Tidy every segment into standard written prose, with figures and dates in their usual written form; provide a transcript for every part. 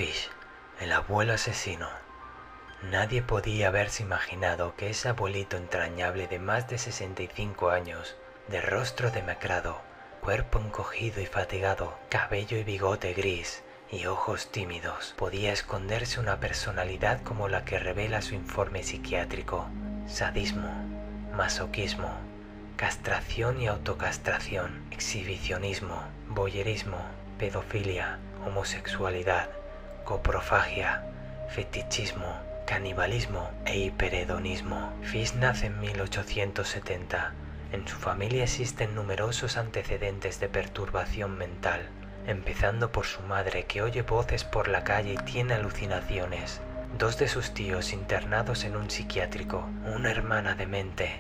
Fish, el abuelo asesino. Nadie podía haberse imaginado que ese abuelito entrañable de más de 65 años, de rostro demacrado, cuerpo encogido y fatigado, cabello y bigote gris y ojos tímidos, podía esconderse una personalidad como la que revela su informe psiquiátrico: sadismo, masoquismo, castración y autocastración, exhibicionismo, voyerismo, pedofilia, homosexualidad, coprofagia, fetichismo, canibalismo e hiperedonismo. Fish nace en 1870. En su familia existen numerosos antecedentes de perturbación mental, empezando por su madre, que oye voces por la calle y tiene alucinaciones, dos de sus tíos internados en un psiquiátrico, una hermana demente,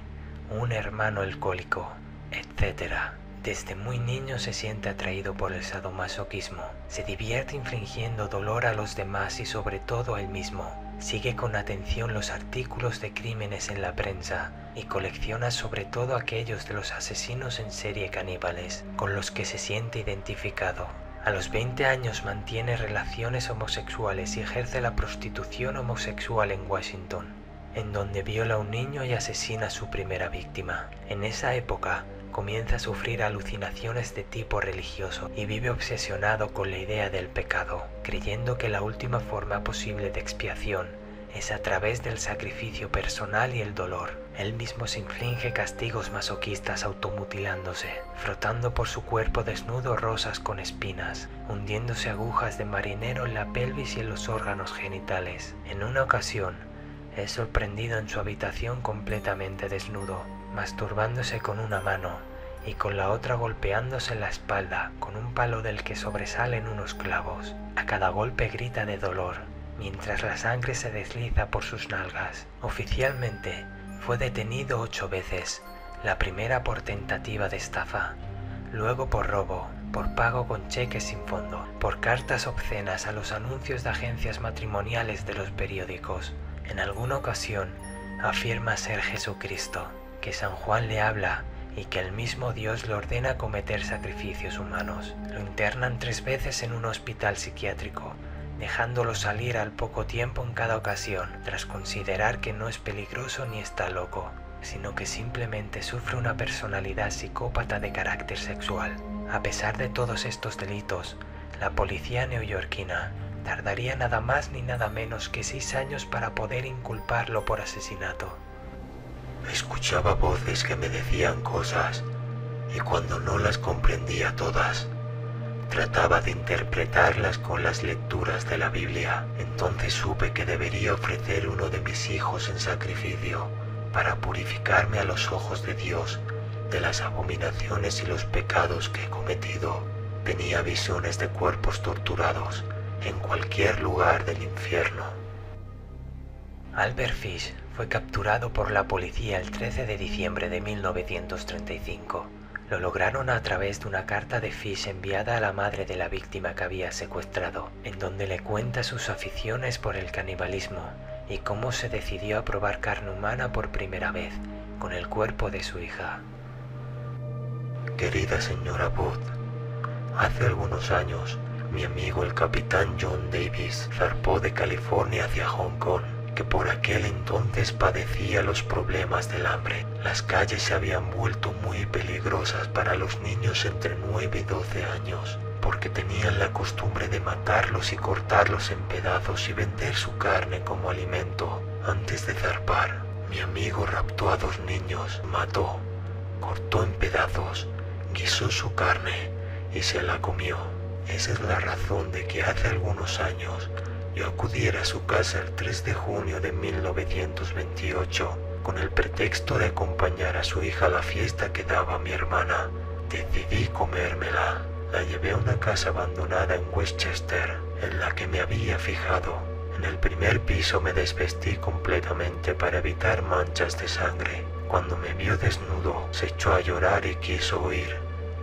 un hermano alcohólico, etc. Desde muy niño se siente atraído por el sadomasoquismo, se divierte infligiendo dolor a los demás y sobre todo a él mismo. Sigue con atención los artículos de crímenes en la prensa y colecciona sobre todo aquellos de los asesinos en serie caníbales con los que se siente identificado. A los 20 años mantiene relaciones homosexuales y ejerce la prostitución homosexual en Washington, en donde viola a un niño y asesina a su primera víctima. En esa época comienza a sufrir alucinaciones de tipo religioso y vive obsesionado con la idea del pecado, creyendo que la última forma posible de expiación es a través del sacrificio personal y el dolor. Él mismo se inflige castigos masoquistas automutilándose, frotando por su cuerpo desnudo rosas con espinas, hundiéndose agujas de marinero en la pelvis y en los órganos genitales. En una ocasión, es sorprendido en su habitación completamente desnudo, masturbándose con una mano y con la otra golpeándose en la espalda con un palo del que sobresalen unos clavos. A cada golpe grita de dolor, mientras la sangre se desliza por sus nalgas. Oficialmente fue detenido 8 veces, la primera por tentativa de estafa, luego por robo, por pago con cheques sin fondo, por cartas obscenas a los anuncios de agencias matrimoniales de los periódicos. En alguna ocasión afirma ser Jesucristo, que San Juan le habla y que el mismo Dios le ordena cometer sacrificios humanos. Lo internan 3 veces en un hospital psiquiátrico, dejándolo salir al poco tiempo en cada ocasión, tras considerar que no es peligroso ni está loco, sino que simplemente sufre una personalidad psicópata de carácter sexual. A pesar de todos estos delitos, la policía neoyorquina tardaría nada más ni nada menos que 6 años para poder inculparlo por asesinato. Escuchaba voces que me decían cosas, y cuando no las comprendía todas, trataba de interpretarlas con las lecturas de la Biblia. Entonces supe que debería ofrecer uno de mis hijos en sacrificio para purificarme a los ojos de Dios de las abominaciones y los pecados que he cometido. Tenía visiones de cuerpos torturados en cualquier lugar del infierno. Albert Fish fue capturado por la policía el 13 de diciembre de 1935. Lo lograron a través de una carta de Fish enviada a la madre de la víctima que había secuestrado, en donde le cuenta sus aficiones por el canibalismo y cómo se decidió a probar carne humana por primera vez con el cuerpo de su hija. Querida señora Booth, hace algunos años mi amigo el capitán John Davis zarpó de California hacia Hong Kong, que por aquel entonces padecía los problemas del hambre. Las calles se habían vuelto muy peligrosas para los niños entre 9 y 12 años, porque tenían la costumbre de matarlos y cortarlos en pedazos y vender su carne como alimento. Antes de zarpar, mi amigo raptó a 2 niños, mató, cortó en pedazos, guisó su carne y se la comió. Esa es la razón de que hace algunos años yo acudiera a su casa el 3 de junio de 1928 con el pretexto de acompañar a su hija a la fiesta que daba mi hermana. Decidí comérmela. La llevé a una casa abandonada en Westchester, en la que me había fijado. En el primer piso me desvestí completamente para evitar manchas de sangre. Cuando me vio desnudo, se echó a llorar y quiso huir,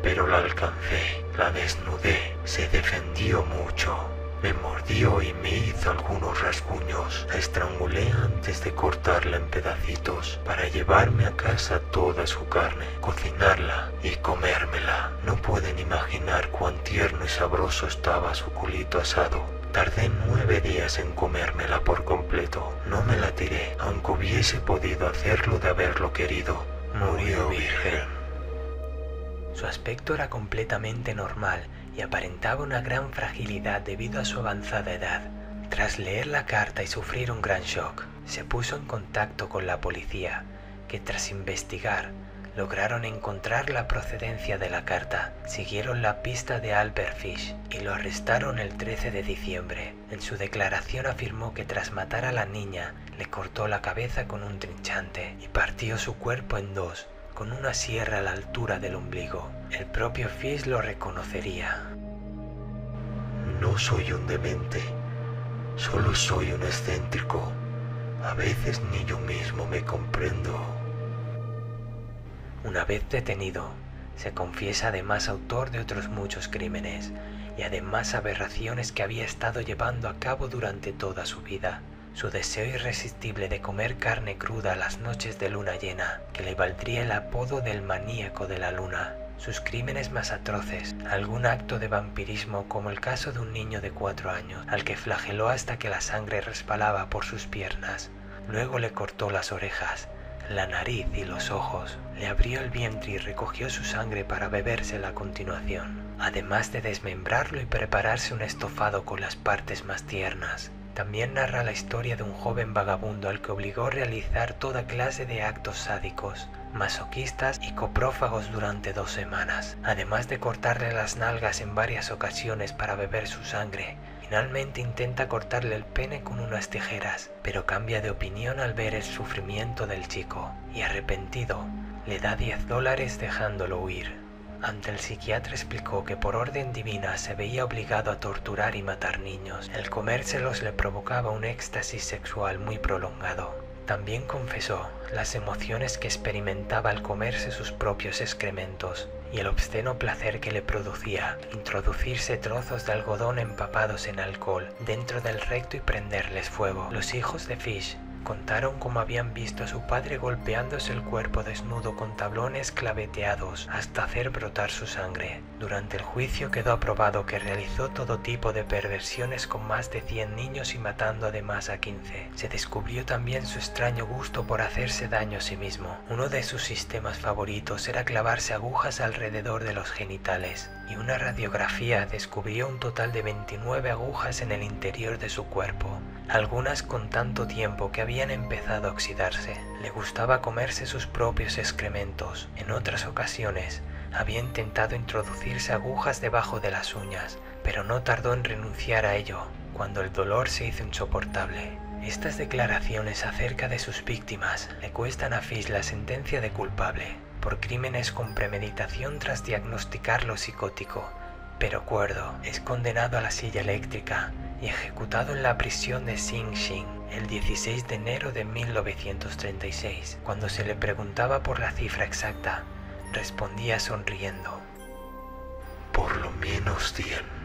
pero la alcancé, la desnudé, se defendió mucho. Me mordió y me hizo algunos rasguños. La estrangulé antes de cortarla en pedacitos para llevarme a casa toda su carne, cocinarla y comérmela. No pueden imaginar cuán tierno y sabroso estaba su culito asado. Tardé 9 días en comérmela por completo. No me la tiré, aunque hubiese podido hacerlo de haberlo querido. Murió virgen. Su aspecto era completamente normal y aparentaba una gran fragilidad debido a su avanzada edad. Tras leer la carta y sufrir un gran shock, se puso en contacto con la policía, que tras investigar, lograron encontrar la procedencia de la carta, siguieron la pista de Albert Fish y lo arrestaron el 13 de diciembre. En su declaración afirmó que tras matar a la niña, le cortó la cabeza con un trinchante y partió su cuerpo en dos, con una sierra a la altura del ombligo. El propio Fish lo reconocería. No soy un demente, solo soy un excéntrico. A veces ni yo mismo me comprendo. Una vez detenido, se confiesa además autor de otros muchos crímenes y además aberraciones que había estado llevando a cabo durante toda su vida. Su deseo irresistible de comer carne cruda a las noches de luna llena, que le valdría el apodo del maníaco de la luna. Sus crímenes más atroces, algún acto de vampirismo como el caso de un niño de 4 años, al que flageló hasta que la sangre resbalaba por sus piernas. Luego le cortó las orejas, la nariz y los ojos, le abrió el vientre y recogió su sangre para bebérsela a continuación, además de desmembrarlo y prepararse un estofado con las partes más tiernas. También narra la historia de un joven vagabundo al que obligó a realizar toda clase de actos sádicos, masoquistas y coprófagos durante 2 semanas, además de cortarle las nalgas en varias ocasiones para beber su sangre. Finalmente intenta cortarle el pene con unas tijeras, pero cambia de opinión al ver el sufrimiento del chico y arrepentido, le da $10 dejándolo huir. Ante el psiquiatra explicó que por orden divina se veía obligado a torturar y matar niños. El comérselos le provocaba un éxtasis sexual muy prolongado. También confesó las emociones que experimentaba al comerse sus propios excrementos y el obsceno placer que le producía introducirse trozos de algodón empapados en alcohol dentro del recto y prenderles fuego. Los hijos de Fish contaron cómo habían visto a su padre golpeándose el cuerpo desnudo con tablones claveteados hasta hacer brotar su sangre. Durante el juicio quedó aprobado que realizó todo tipo de perversiones con más de 100 niños y matando además a 15. Se descubrió también su extraño gusto por hacerse daño a sí mismo. Uno de sus sistemas favoritos era clavarse agujas alrededor de los genitales, y una radiografía descubrió un total de 29 agujas en el interior de su cuerpo, algunas con tanto tiempo que habían empezado a oxidarse. Le gustaba comerse sus propios excrementos. En otras ocasiones había intentado introducirse agujas debajo de las uñas, pero no tardó en renunciar a ello cuando el dolor se hizo insoportable. Estas declaraciones acerca de sus víctimas le cuestan a Fish la sentencia de culpable por crímenes con premeditación tras diagnosticarlo psicótico, pero cuerdo. Es condenado a la silla eléctrica y ejecutado en la prisión de Sing Sing el 16 de enero de 1936. Cuando se le preguntaba por la cifra exacta, respondía sonriendo: por lo menos 100.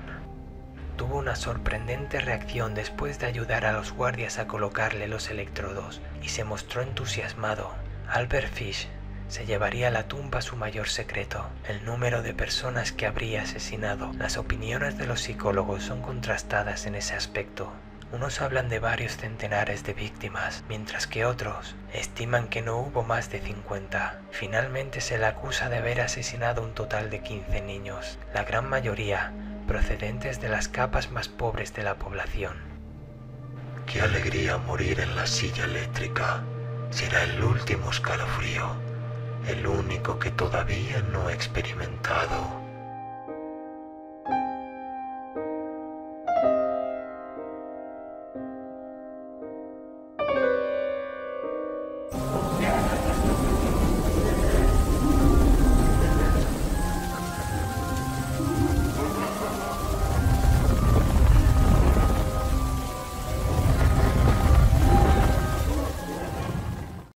Tuvo una sorprendente reacción después de ayudar a los guardias a colocarle los electrodos y se mostró entusiasmado. Albert Fish se llevaría a la tumba su mayor secreto, el número de personas que habría asesinado. Las opiniones de los psicólogos son contrastadas en ese aspecto. Unos hablan de varios centenares de víctimas, mientras que otros estiman que no hubo más de 50. Finalmente se le acusa de haber asesinado un total de 15 niños, la gran mayoría procedentes de las capas más pobres de la población. Qué alegría morir en la silla eléctrica. Será el último escalofrío, el único que todavía no he experimentado.